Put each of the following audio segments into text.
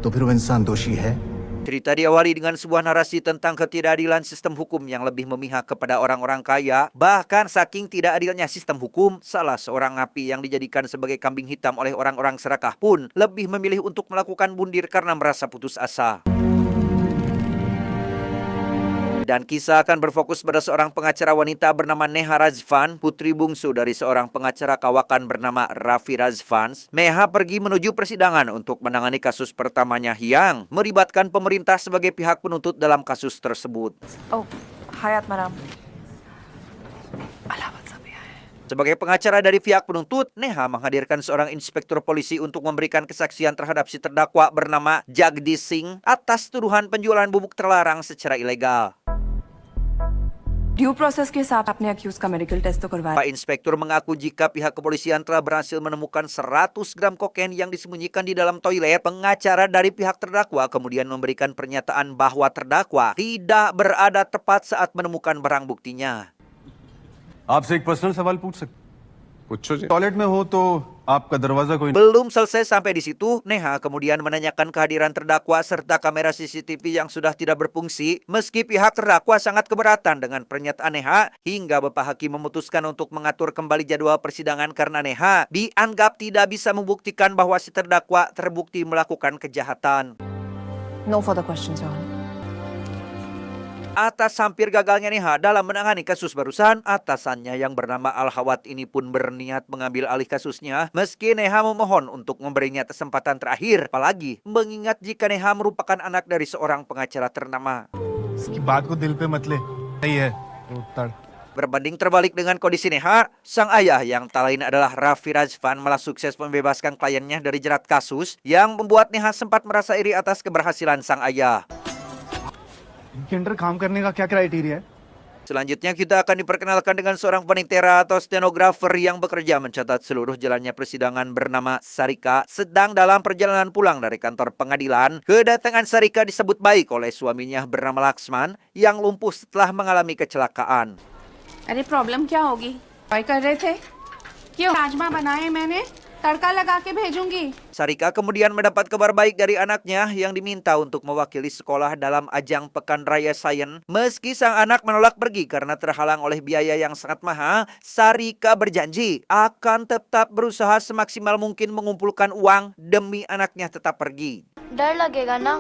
तो फिर वो इंसान दोषी है। Cerita diawali dengan sebuah narasi tentang ketidakadilan sistem hukum yang lebih memihak kepada orang-orang kaya. Bahkan saking tidak adilnya sistem hukum, salah seorang napi yang dijadikan sebagai kambing hitam oleh orang-orang serakah pun lebih memilih untuk melakukan bundir karena merasa putus asa. Dan kisah akan berfokus pada seorang pengacara wanita bernama Neha Razvan, putri bungsu dari seorang pengacara kawakan bernama Raffi Razvan. Neha pergi menuju persidangan untuk menangani kasus pertamanya yang melibatkan pemerintah sebagai pihak penuntut dalam kasus tersebut. Oh, Hayat Maram. Alamat sampai. Sebagai pengacara dari pihak penuntut, Neha menghadirkan seorang inspektur polisi untuk memberikan kesaksian terhadap si terdakwa bernama Jagdish Singh atas tuduhan penjualan bubuk terlarang secara ilegal. Due process के साथ आपने अक्यूज का medical test तो करवाया। Pak Inspektur mengaku jika pihak kepolisian telah berhasil menemukan 100 gram kokain yang disembunyikan di dalam toilet, pengacara dari pihak terdakwa kemudian memberikan pernyataan bahwa terdakwa tidak berada tepat saat menemukan barang buktinya. आपसे एक पर्सनल सवाल पूछ सकते? टॉयलेट में हो तो आपका दरवाजा कोई Belum selesai sampai di situ, Neha kemudian menanyakan kehadiran terdakwa serta kamera CCTV yang sudah tidak berfungsi. Meski pihak terdakwa sangat keberatan dengan pernyataan Neha, hingga Bapak Hakim memutuskan untuk mengatur kembali jadwal persidangan karena Neha dianggap tidak bisa membuktikan bahwa si terdakwa terbukti melakukan kejahatan. No further questions, Your Honor. Atas hampir gagalnya Neha dalam menangani kasus barusan, atasannya yang bernama Al-Hawat ini pun berniat mengambil alih kasusnya meski Neha memohon untuk memberinya kesempatan terakhir, apalagi mengingat jika Neha merupakan anak dari seorang pengacara ternama. इसकी बात को दिल पे मत ले सही है Berbanding terbalik dengan kondisi Neha, sang ayah yang tak lain adalah Raffi Razvan malah sukses membebaskan kliennya dari jerat kasus yang membuat Neha sempat merasa iri atas keberhasilan sang ayah. इनके अंडर काम करने का क्या क्राइटेरिया है? Selanjutnya kita akan diperkenalkan dengan seorang panitera atau stenografer yang bekerja mencatat seluruh jalannya persidangan bernama Sarika. Sedang dalam perjalanan pulang dari kantor pengadilan, kedatangan Sarika disebut baik oleh suaminya bernama Laksman yang lumpuh setelah mengalami kecelakaan. अरे प्रॉब्लम क्या होगी? ट्राई कर रहे थे कि राजमा बनाए मैंने तड़का लगा के भेजूंगी. Sarika kemudian mendapat kabar baik dari anaknya yang diminta untuk mewakili sekolah dalam ajang Pekan Raya Sains. Meski sang anak menolak pergi karena terhalang oleh biaya yang sangat mahal, Sarika berjanji akan tetap berusaha semaksimal mungkin mengumpulkan uang demi anaknya tetap pergi. डर लगेगा ना?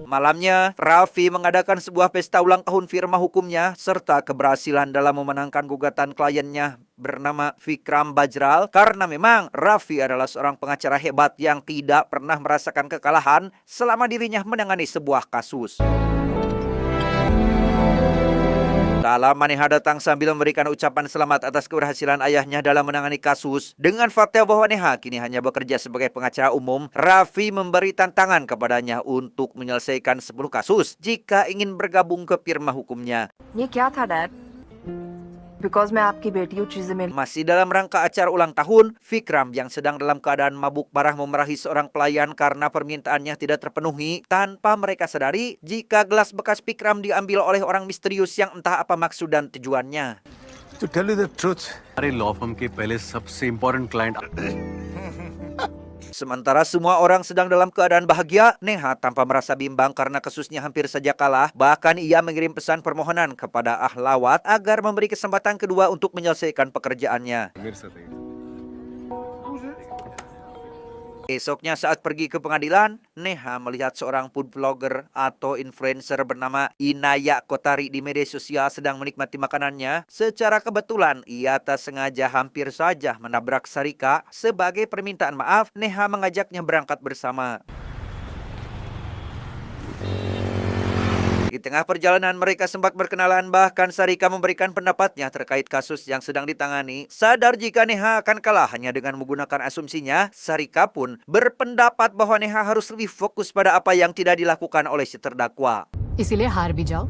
Malamnya, Raffi mengadakan sebuah pesta ulang tahun firma hukumnya serta keberhasilan dalam memenangkan gugatan kliennya bernama Vikram Bajral karena memang Raffi adalah seorang pengacara hebat yang tidak pernah merasakan kekalahan selama dirinya menangani sebuah kasus. Tak lama Neha datang sambil memberikan ucapan selamat atas keberhasilan ayahnya dalam menangani kasus. Dengan fakta bahwa Neha kini hanya bekerja sebagai pengacara umum, Raffi memberi tantangan kepadanya untuk menyelesaikan 10 kasus jika ingin bergabung ke firma hukumnya. ये क्या था, dad? Because मैं आपकी बेटी हूँ, चीजें मेरी। Masih dalam rangka acara ulang tahun, Vikram yang sedang dalam keadaan mabuk parah memarahi seorang pelayan karena permintaannya tidak terpenuhi tanpa mereka sadari jika gelas bekas Vikram diambil oleh orang misterius yang entah apa maksud dan tujuannya. To tell you the truth, हमारे law firm के पहले सबसे important client Sementara semua orang sedang dalam keadaan bahagia, Neha tanpa merasa bimbang karena kasusnya hampir saja kalah. Bahkan ia mengirim pesan permohonan kepada Al-Hawat agar memberi kesempatan kedua untuk menyelesaikan pekerjaannya. Esoknya saat pergi ke pengadilan, Neha melihat seorang food vlogger atau influencer bernama Inaya Kotari di media sosial sedang menikmati makanannya. Secara kebetulan, ia tak sengaja hampir saja menabrak Sarika. Sebagai permintaan maaf, Neha mengajaknya berangkat bersama. Di tengah perjalanan mereka sempat berkenalan, bahkan Sarika memberikan pendapatnya terkait kasus yang sedang ditangani. Sadar jika Neha akan kalah hanya dengan menggunakan asumsinya, Sarika pun berpendapat bahwa Neha harus lebih fokus pada apa yang tidak dilakukan oleh si terdakwa. इसीलिए हार भी जाओ।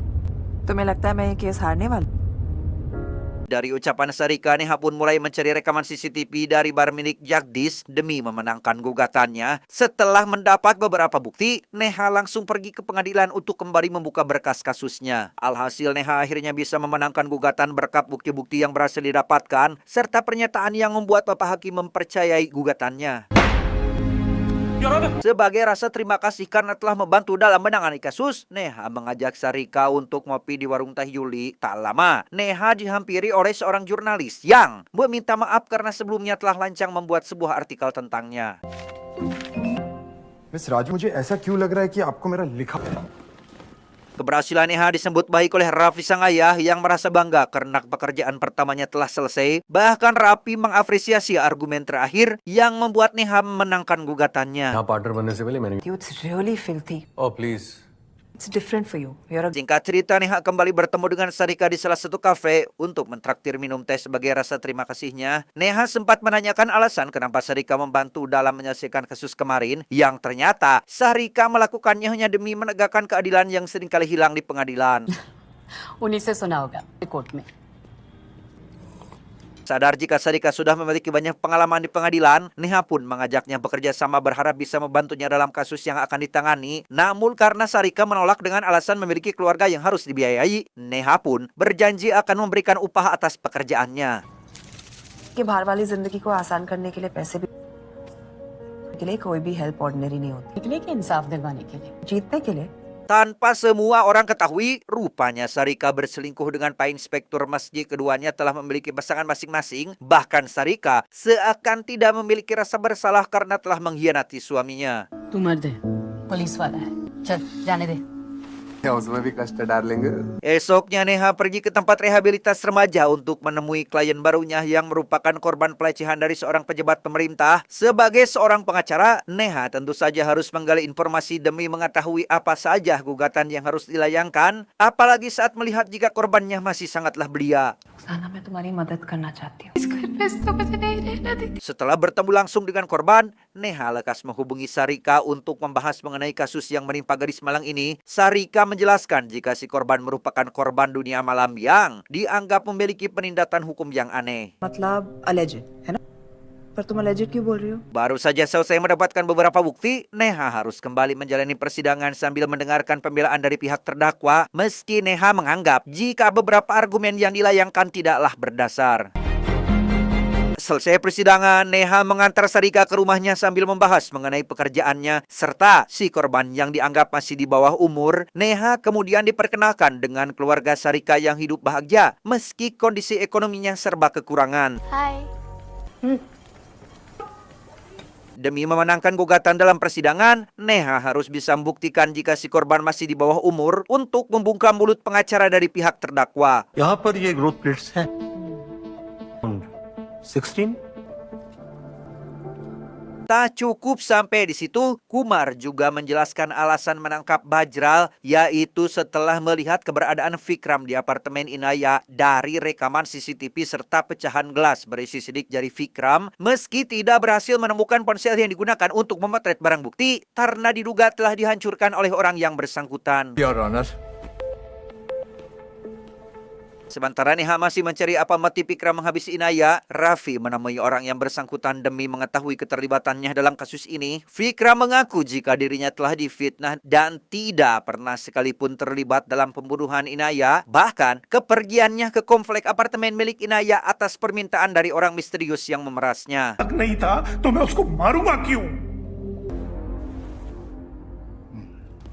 तुम्हें लगता है मैं ये केस हारने वाली? Dari ucapan Sarika, Neha pun mulai mencari rekaman CCTV dari bar milik Jagdis demi memenangkan gugatannya. Setelah mendapat beberapa bukti, Neha langsung pergi ke pengadilan untuk kembali membuka berkas kasusnya. Alhasil Neha akhirnya bisa memenangkan gugatan berkat bukti-bukti yang berhasil didapatkan, serta pernyataan yang membuat Bapak Hakim mempercayai gugatannya. Sebagai rasa terima kasih karena telah membantu dalam menangani kasus, Neha mengajak Sarika untuk ngopi di warung Teh Yuli. Tak lama, Neha dihampiri oleh seorang jurnalis yang meminta maaf karena sebelumnya telah lancang membuat sebuah artikel tentangnya. Miss Raj मुझे ऐसा क्यों लग रहा है कि आपको मेरा लिखा Keberhasilan Neha disambut baik oleh Raffi sang ayah yang merasa bangga karena pekerjaan pertamanya telah selesai. Bahkan Raffi mengapresiasi argumen terakhir yang membuat Neha memenangkan gugatannya. यहाँ पार्टनर बनने से पहले मैंने It's really filthy. Oh please. It's different for you. You're a Singkat cerita, Neha kembali bertemu dengan Sarika di salah satu kafe untuk mentraktir minum teh sebagai rasa terima kasihnya. Neha sempat menanyakan alasan kenapa Sarika membantu dalam menyelesaikan kasus kemarin, yang ternyata Sarika melakukannya hanya demi menegakkan keadilan yang seringkali hilang di pengadilan. उन्हीं से सुना होगा कोर्ट में। Sadar jika Sarika sudah memiliki banyak pengalaman di pengadilan, Neha pun mengajaknya bekerja sama berharap bisa membantunya dalam kasus yang akan ditangani. Namun karena Sarika menolak dengan alasan memiliki keluarga yang harus dibiayai, Neha pun berjanji akan memberikan upah atas pekerjaannya. कि बाहर वाली जिंदगी को आसान करने के लिए पैसे भी के लिए कोई भी हेल्प ऑर्डिनरी नहीं होती। निकले कि इंसाफ दिलवाने के लिए। जीतने के लिए Tanpa semua orang ketahui, rupanya Sarika berselingkuh dengan Pak Inspektur Masjid. Keduanya telah memiliki pasangan masing-masing. Bahkan Sarika seakan tidak memiliki rasa bersalah karena telah mengkhianati suaminya. तू मर्द है पुलिस वाला है चल जाने दे। उसमें भी कष्ट डालेंगे Esoknya Neha pergi ke tempat rehabilitas remaja untuk menemui klien barunya yang merupakan korban pelecehan dari seorang pejabat pemerintah. Sebagai seorang pengacara, Neha tentu saja harus menggali informasi demi mengetahui apa saja gugatan yang harus dilayangkan, apalagi saat melihat jika korbannya masih sangatlah belia. साना मैं तुम्हारी मदद करना चाहती हूँ। इस घर पे तो मुझे नहीं रहना देती। Setelah bertemu langsung dengan korban, Neha lekas menghubungi Sarika untuk membahas mengenai kasus yang menimpa gadis Malang ini. Sarika menjelaskan jika si korban merupakan korban dunia malam yang dianggap memiliki penindakan hukum yang aneh. मतलब alleged है ना? पर तुम alleged क्यों बोल रही हो? Baru saja selesai mendapatkan beberapa bukti, Neha harus kembali menjalani persidangan sambil mendengarkan pembelaan dari pihak terdakwa, meski Neha menganggap jika beberapa argumen yang dilayangkan tidaklah berdasar. Selesai persidangan, Neha mengantar Sarika ke rumahnya sambil membahas mengenai pekerjaannya serta si korban yang dianggap masih di bawah umur. Neha kemudian diperkenalkan dengan keluarga Sarika yang hidup bahagia meski kondisi ekonominya serba kekurangan. Hai. Demi memenangkan gugatan dalam persidangan, Neha harus bisa membuktikan jika si korban masih di bawah umur untuk membungkam mulut pengacara dari pihak terdakwa. यहाँ पर ये growth plates हैं 16 Tak cukup sampai di situ, Kumar juga menjelaskan alasan menangkap Bajral, yaitu setelah melihat keberadaan Vikram di apartemen Inaya dari rekaman CCTV serta pecahan gelas berisi sidik jari Vikram. Meski tidak berhasil menemukan ponsel yang digunakan untuk memotret barang bukti, karena diduga telah dihancurkan oleh orang yang bersangkutan. Your honour Sementara Neha masih mencari apa motif Vikram menghabisi Inaya, Raffi menemui orang yang bersangkutan demi mengetahui keterlibatannya dalam kasus ini. Vikram mengaku jika dirinya telah difitnah dan tidak pernah sekalipun terlibat dalam pembunuhan Inaya. Bahkan, kepergiannya ke komplek apartemen milik Inaya atas permintaan dari orang misterius yang memerasnya. तक नहीं था तो मैं उसको मारूंगा क्यों?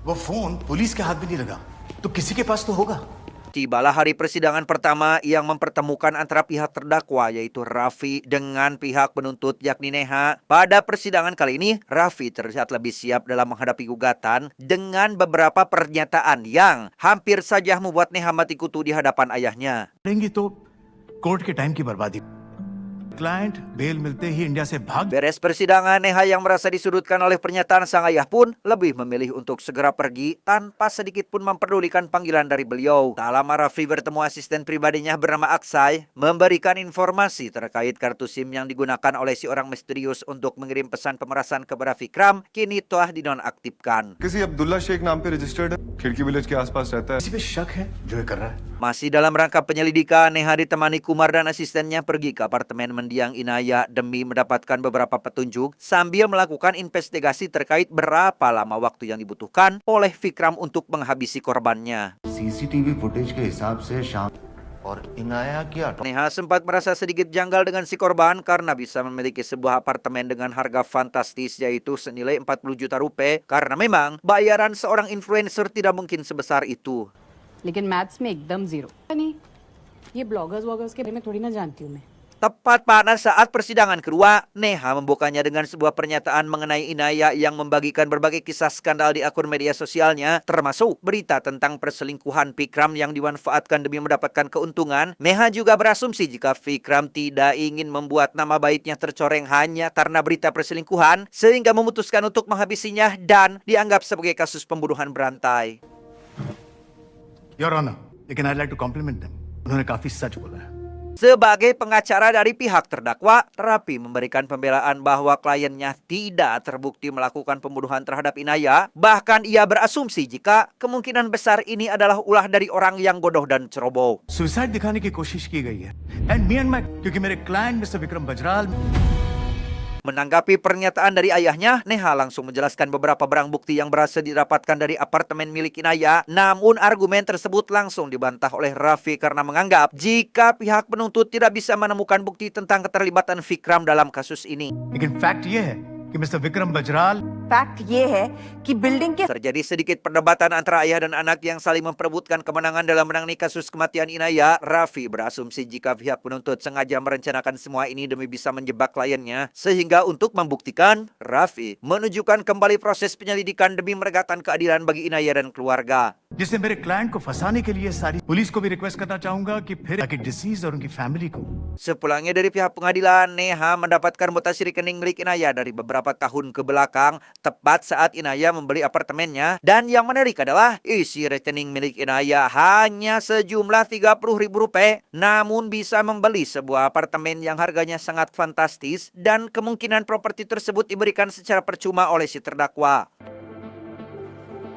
वो phone police के हाथ में नहीं लगा तो किसी के पास तो होगा। Tibalah hari persidangan pertama yang mempertemukan antara pihak terdakwa yaitu Raffi dengan pihak penuntut yakni Neha. Pada persidangan kali ini, Raffi terlihat lebih siap dalam menghadapi gugatan dengan beberapa pernyataan yang hampir saja membuat Neha mati kutu di hadapan ayahnya. करेंगी तो कोर्ट के टाइम की बर्बादी। Client bell मिलते ही इंडिया से भाग। Beres persidangan, Neha yang merasa disudutkan oleh pernyataan sang ayah pun lebih memilih untuk segera pergi tanpa sedikit pun memperdulikan panggilan dari beliau. Tak lama Raffi bertemu asisten pribadinya bernama Aksai, memberikan informasi terkait kartu SIM yang digunakan oleh si orang misterius untuk mengirim pesan pemerasan kepada Vikram kini telah dinonaktifkan. किसी अब्दुल्ला शेख नाम पे रजिस्टर्ड है, खिड़की विलेज के आसपास रहता है। किसी पे शक है जो ये कर रहा है? Masih dalam rangka penyelidikan, Neha ditemani Kumar dan asistennya pergi ke apartemen mendiang Inaya demi mendapatkan beberapa petunjuk sambil melakukan investigasi terkait berapa lama waktu yang dibutuhkan oleh Vikram untuk menghabisi korbannya. CCTV footage के हिसाब से शाम और इनाया की Neha sempat merasa sedikit janggal dengan si korban karena bisa memiliki sebuah apartemen dengan harga fantastis yaitu senilai 40 juta rupiah karena memang bayaran seorang influencer tidak mungkin sebesar itu. लेकिन मैथ्स में एकदम जीरो नहीं ये ब्लॉगर्स वॉगर्स के बारे में थोड़ी ना जानती हूँ मैं Tepat pada saat persidangan kedua, Neha membukanya dengan sebuah pernyataan mengenai Inaya yang membagikan berbagai kisah skandal di akun media sosialnya, termasuk berita tentang perselingkuhan Vikram yang dimanfaatkan demi mendapatkan keuntungan. Neha juga berasumsi jika Vikram tidak ingin membuat nama baiknya tercoreng hanya karena berita perselingkuhan, sehingga memutuskan untuk menghabisinya dan dianggap sebagai kasus pembunuhan berantai. Your honour, लेकिन I like to compliment them. उन्होंने काफी सच बोला है। Sebagai pengacara dari pihak terdakwa, Raffi memberikan pembelaan bahwa kliennya tidak terbukti melakukan pembunuhan terhadap Inaya. Bahkan ia berasumsi jika kemungkinan besar ini adalah ulah dari orang yang bodoh dan ceroboh. Suicide दिखाने की कोशिश की गई है and me and my क्योंकि मेरे client mister Vikram बजराल Menanggapi pernyataan dari ayahnya, Neha langsung menjelaskan beberapa barang bukti yang berhasil didapatkan dari apartemen milik Inaya. Namun argumen tersebut langsung dibantah oleh Raffi karena menganggap jika pihak penuntut tidak bisa menemukan bukti tentang keterlibatan Vikram dalam kasus ini. लेकिन फैक्ट ये है कि मिस्टर विक्रम बजराल फैक्ट ये है कि बिल्डिंग के Terjadi sedikit perdebatan antara ayah dan anak yang saling memperebutkan kemenangan dalam menangani kasus kematian Inaya. Raffi berasumsi jika pihak penuntut sengaja merencanakan semua ini demi bisa menjebak kliennya. Sehingga untuk membuktikan, Raffi menunjukkan kembali proses penyelidikan demi menegakkan keadilan bagi Inaya dan keluarga. जिससे मेरे क्लाइंट को फंसाने के लिए सारी पुलिस को भी रिक्वेस्ट करना चाहूंगा कि फिर ताकि डिसीज और उनकी फैमिली को Sepulangnya dari pihak pengadilan, Neha mendapatkan mutasi rekening milik Inaya dari beberapa tahun ke belakang, tepat saat Inaya membeli apartemennya. Dan yang menarik adalah isi rekening milik Inaya hanya sejumlah 30.000 rupiah, namun bisa membeli sebuah apartemen yang harganya sangat fantastis dan kemungkinan properti tersebut diberikan secara percuma oleh si terdakwa.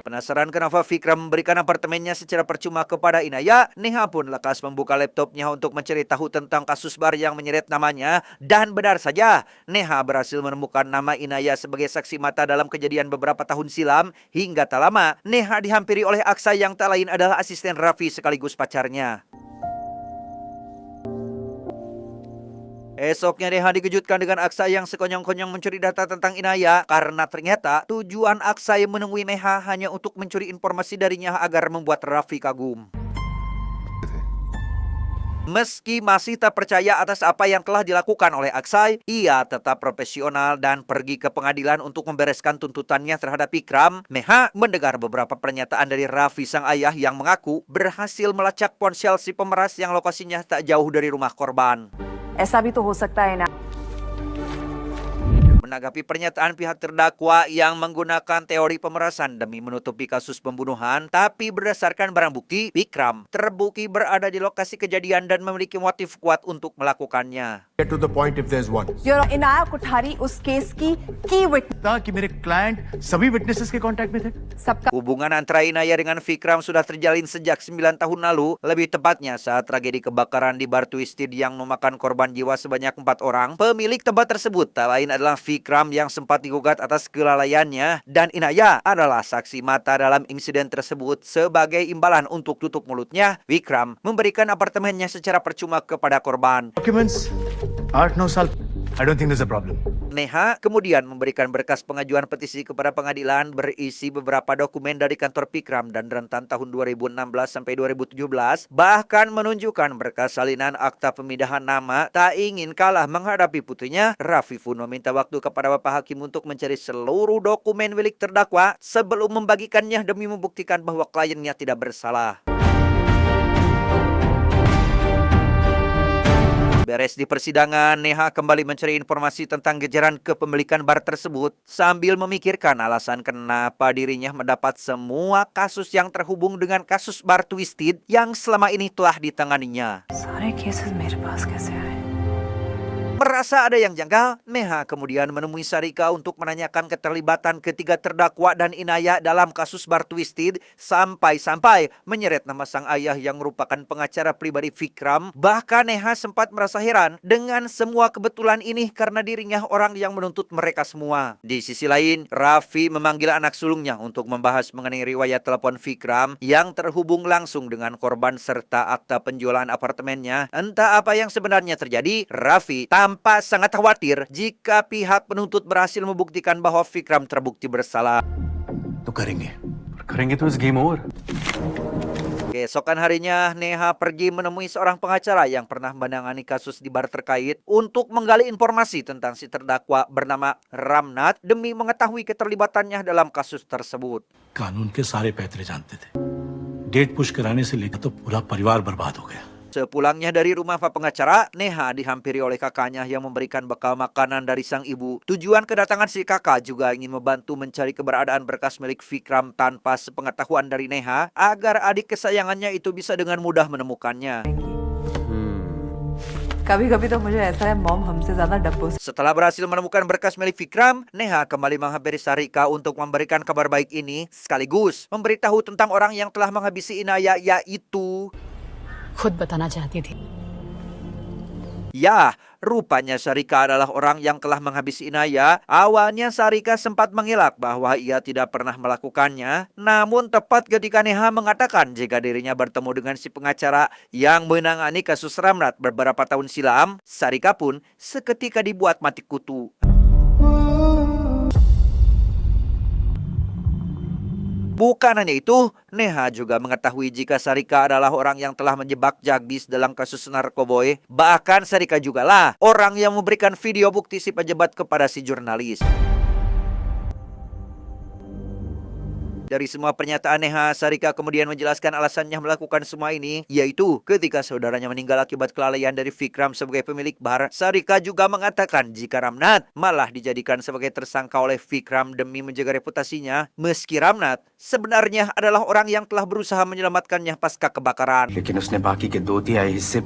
Penasaran kenapa Vikram memberikan apartemennya secara percuma kepada Inaya? Neha pun lekas membuka laptopnya untuk mencari tahu tentang kasus bar yang menyeret namanya. Dan benar saja, Neha berhasil menemukan nama Inaya sebagai saksi mata dalam kejadian beberapa tahun silam. Hingga tak lama, Neha dihampiri oleh Aksa yang tak lain adalah asisten Raffi sekaligus pacarnya. Esoknya Neha dikejutkan dengan Aksa yang sekonyong-konyong mencuri data tentang Inaya karena ternyata tujuan Aksa yang menemui Neha hanya untuk mencuri informasi darinya agar membuat Raffi kagum. Meski masih tak percaya atas apa yang telah dilakukan oleh Aksai, ia tetap profesional dan pergi ke pengadilan untuk membereskan tuntutannya terhadap Vikram. Neha mendengar beberapa pernyataan dari Raffi sang ayah yang mengaku berhasil melacak ponsel si pemeras yang lokasinya tak jauh dari rumah korban. ऐसा भी तो हो सकता है ना Menanggapi pernyataan pihak terdakwa yang menggunakan teori pemerasan demi menutupi kasus pembunuhan, tapi berdasarkan barang bukti, Vikram terbukti berada di lokasi kejadian dan memiliki motif kuat untuk melakukannya. Get to the point if there's one. Your Inaya कुठारी उस केस की विटनेस था कि मेरे क्लाइंट सभी विटनेसेस के कांटेक्ट में थे। सबका Hubungan antara Inaya dengan Vikram sudah terjalin sejak 9 tahun lalu, lebih tepatnya saat tragedi kebakaran di bar Twisted yang memakan korban jiwa sebanyak 4 orang. Pemilik tempat tersebut tak lain adalah Vikram yang sempat digugat atas kelalaiannya, dan Inaya adalah saksi mata dalam insiden tersebut. Sebagai imbalan untuk tutup mulutnya, Vikram memberikan apartemennya secara percuma kepada korban. Documents 8-9 साल I don't think there's a problem. Neha kemudian memberikan berkas pengajuan petisi kepada pengadilan berisi beberapa dokumen dari kantor Vikram dan rentan tahun 2016 sampai 2017, bahkan menunjukkan berkas salinan akta pemindahan nama. Tak ingin kalah menghadapi putrinya, Raffi pun meminta waktu kepada Bapak Hakim untuk mencari seluruh dokumen milik terdakwa sebelum membagikannya demi membuktikan bahwa kliennya tidak bersalah. Beres di persidangan, Neha kembali mencari informasi tentang jajaran kepemilikan bar tersebut sambil memikirkan alasan kenapa dirinya mendapat semua kasus yang terhubung dengan kasus bar Twisted yang selama ini telah ditanganinya. सारे केसेस मेरे पास कैसे आए Merasa ada yang janggal, Neha kemudian menemui Sarika untuk menanyakan keterlibatan ketiga terdakwa dan Inaya dalam kasus Bar Twisted sampai-sampai menyeret nama sang ayah yang merupakan pengacara pribadi Vikram. Bahkan Neha sempat merasa heran dengan semua kebetulan ini karena dirinya orang yang menuntut mereka semua. Di sisi lain, Raffi memanggil anak sulungnya untuk membahas mengenai riwayat telepon Vikram yang terhubung langsung dengan korban serta akta penjualan apartemennya. Entah apa yang sebenarnya terjadi, Raffi tampak sangat khawatir jika pihak penuntut berhasil membuktikan bahwa Vikram terbukti bersalah. तो करेंगे करेंगे तो इस game over. Keesokan harinya, Neha pergi menemui seorang pengacara yang pernah menangani kasus di bar terkait untuk menggali informasi tentang si terdakwa bernama Ramnath demi mengetahui keterlibatannya dalam kasus tersebut. कानून के सारे पैतरे जानते थे डेट पुश कराने से लेकर तो पूरा परिवार बर्बाद हो गया. Sepulangnya dari rumah pak pengacara, Neha dihampiri oleh kakaknya yang memberikan bekal makanan dari sang ibu. Tujuan kedatangan si kakak juga ingin membantu mencari keberadaan berkas milik Vikram tanpa sepengetahuan dari Neha, agar adik kesayangannya itu bisa dengan mudah menemukannya. कभी-कभी तो मुझे ऐसा है मॉम हमसे ज्यादा डब्बों से Setelah berhasil menemukan berkas milik Vikram, Neha kembali menghampiri Sarika untuk memberikan kabar baik ini, sekaligus memberitahu tentang orang yang telah menghabisi Inaya, yaitu... खुद बताना चाहती थी. Ya, rupanya Sarika adalah orang yang telah menghabisi Inaya. Awalnya Sarika sempat mengelak bahwa ia tidak pernah melakukannya. Namun tepat ketika Neha mengatakan jika dirinya bertemu dengan si pengacara yang menangani kasus Ramnath beberapa tahun silam, Sarika pun seketika dibuat mati kutu. Bukan hanya itu, Neha juga mengetahui jika Sarika adalah orang yang telah menjebak Jagdis dalam kasus narkoboy. Bahkan Sarika jugalah orang yang memberikan video bukti si pejabat kepada si jurnalis. Dari semua pernyataan Neha, Sarika kemudian menjelaskan alasannya melakukan semua ini, yaitu ketika saudaranya meninggal akibat kelalaian dari Vikram sebagai pemilik bar. Sarika juga mengatakan jika Ramnath malah dijadikan sebagai tersangka oleh Vikram demi menjaga reputasinya, meski Ramnath sebenarnya adalah orang yang telah berusaha menyelamatkannya pasca kebakaran. लेकिन उसने बाकी के 2/3 हिस्से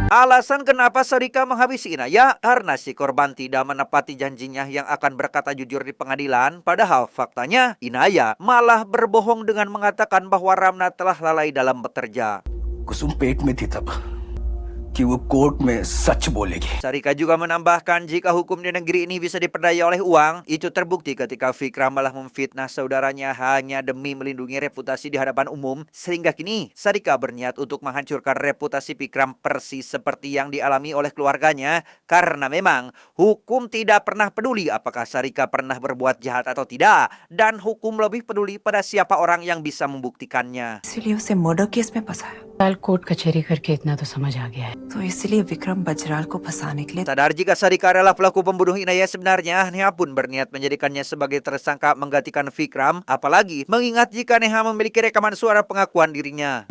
Alasan kenapa Sarika menghabisi Inaya karena si korban tidak menepati janjinya yang akan berkata jujur di pengadilan. Padahal faktanya Inaya malah berbohong dengan mengatakan bahwa Ramnath telah lalai dalam bekerja. कुसुम पेट में थी तब कि वो कोर्ट में सच बोलेगी. Sarika juga menambahkan jika hukum di negeri ini bisa diperdaya oleh uang, itu terbukti ketika Vikram malah memfitnah saudaranya hanya demi melindungi reputasi di hadapan umum. Sehingga kini Sarika berniat untuk menghancurkan reputasi Vikram persis seperti yang dialami oleh keluarganya. Karena memang hukum tidak pernah peduli apakah Sarika pernah berbuat jahat atau tidak, dan hukum lebih peduli pada siapa orang yang bisa membuktikannya. इसीलिए उसे murder case में फंसाया कल कोर्ट कचहरी करके इतना तो समझ आ गया है. तो इसलिए विक्रम बजराल को फंसाने के लिए Sadar jika Sarika adalah pelaku pembunuh Inaya sebenarnya, Neha pun berniat menjadikannya sebagai tersangka menggantikan Vikram. Apalagi mengingat jika Neha memiliki rekaman suara pengakuan dirinya.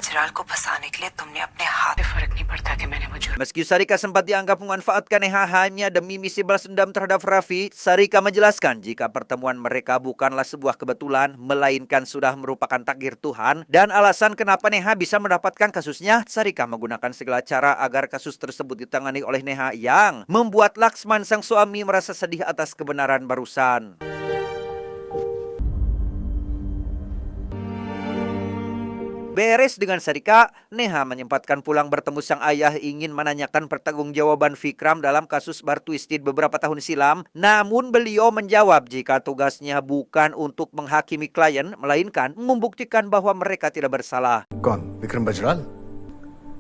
बजराल को फंसाने के लिए तुमने अपने हाथ फर्क नहीं पड़ता कि मैंने वो जुर्म. Meski Sarika sempat dianggap memanfaatkan Neha hanya demi misi balas dendam terhadap Raffi, Sarika menjelaskan jika pertemuan mereka bukanlah sebuah kebetulan, melainkan sudah merupakan takdir Tuhan. Dan alasan kenapa Neha bisa mendapatkan kasusnya, Sarika menggunakan segala cara agar kasus tersebut ditangani oleh Neha, yang membuat Laksman sang suami merasa sedih atas kebenaran barusan. Beres dengan Sarika, Neha menyempatkan pulang bertemu sang ayah ingin menanyakan pertanggungjawaban Vikram dalam kasus Bar Twisted beberapa tahun silam. Namun beliau menjawab jika tugasnya bukan untuk menghakimi klien, melainkan membuktikan bahwa mereka tidak bersalah. कौन विक्रम बजराल?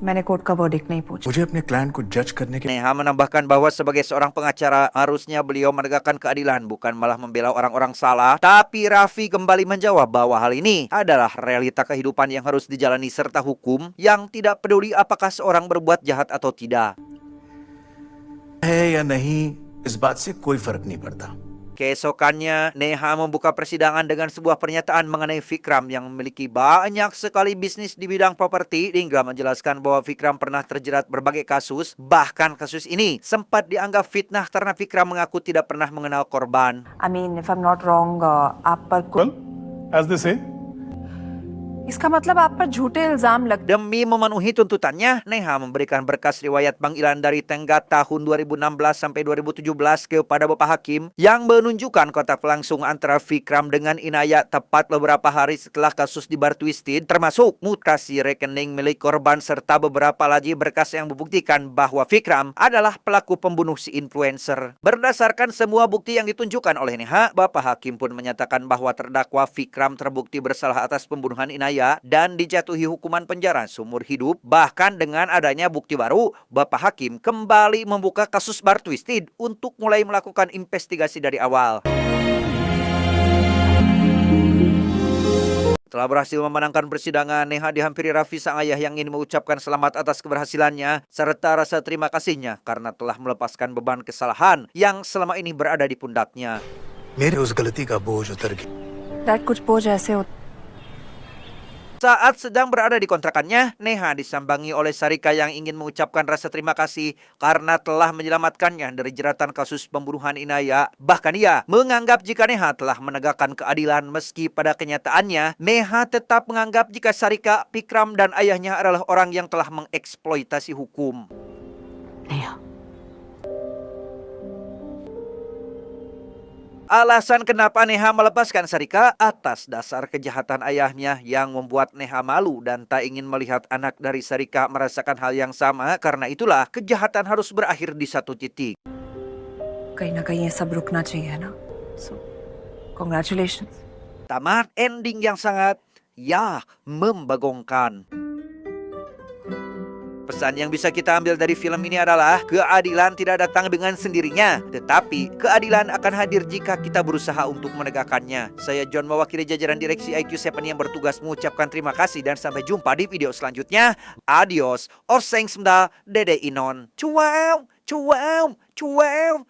मैंने कोर्ट का वर्डिक्ट नहीं पूछा. मुझे अपने क्लाइंट को जज करने के Neha menambahkan bahwa sebagai seorang pengacara, harusnya beliau menegakkan keadilan, bukan malah membela orang-orang salah. Tapi Raffi kembali menjawab bahwa hal ini adalah realita kehidupan yang harus dijalani serta hukum yang tidak peduli apakah seorang berbuat jahat atau tidak. है या नहीं इस बात से कोई फर्क नहीं पड़ता. Keesokannya, Neha membuka persidangan dengan sebuah pernyataan mengenai Vikram yang memiliki banyak sekali bisnis di bidang properti, hingga menjelaskan bahwa Vikram pernah terjerat berbagai kasus. Bahkan kasus ini sempat dianggap fitnah karena Vikram mengaku tidak pernah mengenal korban. I mean, if I'm not wrong, आप पर Well, as they say, इसका मतलब आप पर झूठे इल्जाम लग Demi memenuhi tuntutannya, Neha memberikan berkas riwayat panggilan dari tenggat tahun 2016 sampai 2017 kepada Bapak Hakim yang menunjukkan kontak langsung antara Vikram dengan Inaya tepat beberapa hari setelah kasus di Bar Twisted, termasuk mutasi rekening milik korban serta beberapa lagi berkas yang membuktikan bahwa Vikram adalah pelaku pembunuh si influencer. Berdasarkan semua bukti yang ditunjukkan oleh Neha, Bapak Hakim pun menyatakan bahwa terdakwa Vikram terbukti bersalah atas pembunuhan Inaya dan dijatuhi hukuman penjara seumur hidup. Bahkan dengan adanya bukti baru, Bapak Hakim kembali membuka kasus Bar Twisted untuk mulai melakukan investigasi dari awal. Setelah berhasil memenangkan persidangan, Neha dihampiri Raffi sang ayah yang ingin mengucapkan selamat atas keberhasilannya serta rasa terima kasihnya karena telah melepaskan beban kesalahan yang selama ini berada di pundaknya. मेरे उस गलती का बोझ उतर गया। डैड कुछ बोझ ऐसे होते Saat sedang berada di kontrakannya, Neha disambangi oleh Sarika yang ingin mengucapkan rasa terima kasih karena telah menyelamatkannya dari jeratan kasus pembunuhan Inaya. Bahkan ia menganggap jika Neha telah menegakkan keadilan meski pada kenyataannya, Neha tetap menganggap jika Sarika, Vikram, dan ayahnya adalah orang yang telah mengeksploitasi hukum. Neha Alasan kenapa Neha melepaskan Sarika atas dasar kejahatan ayahnya yang membuat Neha malu dan tak ingin melihat anak dari Sarika merasakan hal yang sama. Karena itulah kejahatan harus berakhir di satu titik. कहीं ना कहीं ये सब रुकना चाहिए ना सो congratulations Tamat ending yang sangat membagongkan. Pesan yang bisa kita ambil dari film ini adalah keadilan tidak datang dengan sendirinya, tetapi keadilan akan hadir jika kita berusaha untuk menegakkannya. Saya John, mewakili jajaran direksi IQ7 yang bertugas mengucapkan terima kasih dan sampai jumpa di video selanjutnya. Adios, Orseng Semda, Dede Inon. Cuau, cuau, cuau.